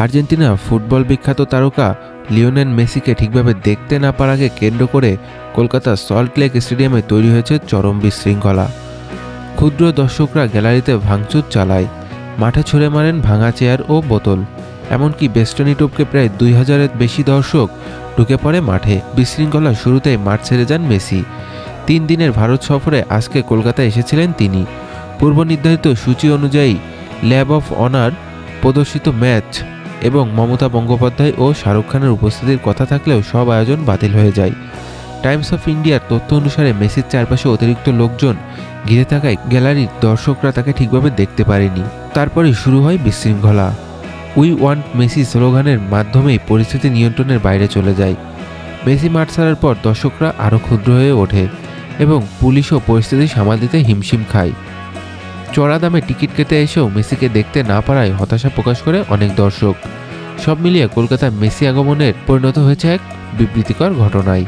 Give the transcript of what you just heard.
Argentina football বিখ্যাত তারকা Lionel মেসিকে ঠিকভাবে দেখতে না পারাকে কেন্দ্র করে কলকাতার সল্টলেক স্টেডিয়ামে তৈরি হয়েছে চরম বিশৃঙ্খলা। ক্ষুদ্র দর্শকরা গ্যালারিতে ভাঙচুর চালায়, মাঠে ছুঁড়ে মারেন ভাঙা চেয়ার ও বোতল। এমনকি বেস্টনী টুপকে প্রায় 2000-এর বেশি দর্শক ঢুকে পড়ে মাঠে। বিশৃঙ্খলা শুরুতেই মাঠ ছেড়ে যান মেসি। 3 দিনের ভারত সফরে আজকে কলকাতায় এসেছিলেন তিনি। পূর্ব নির্ধারিত সূচি অনুযায়ী ল্যাব অফ অনার প্রদর্শিত ম্যাচ এবং মমতা বন্দ্যোপাধ্যায় ও শাহরুখ খানের উপস্থিতির কথা থাকলেও সব আয়োজন বাতিল হয়ে যায়। টাইমস অফ ইন্ডিয়ার তথ্য অনুসারে মেসির চারপাশে অতিরিক্ত লোকজন ঘিরে থাকায় গ্যালারির দর্শকরা তাকে ঠিকভাবে দেখতে পারেনি। তারপরেই শুরু হয় বিশৃঙ্খলা। উই ওয়ান্ট মেসি স্লোগানের মাধ্যমেই পরিস্থিতি নিয়ন্ত্রণের বাইরে চলে যায়। মেসি মাঠ ছাড়ার পর দর্শকরা আরও ক্ষুদ্র হয়ে ওঠে এবং পুলিশও পরিস্থিতি সামাল দিতে হিমশিম খায়। চড়া দামে টিকিট কেটে এসেও মেসিকে দেখতে না পারায় হতাশা প্রকাশ করে অনেক দর্শক। সব মিলিয়ে কলকাতায় মেসি আগমনের পরিণত হয়েছে এক বিবৃতিকর ঘটনায়।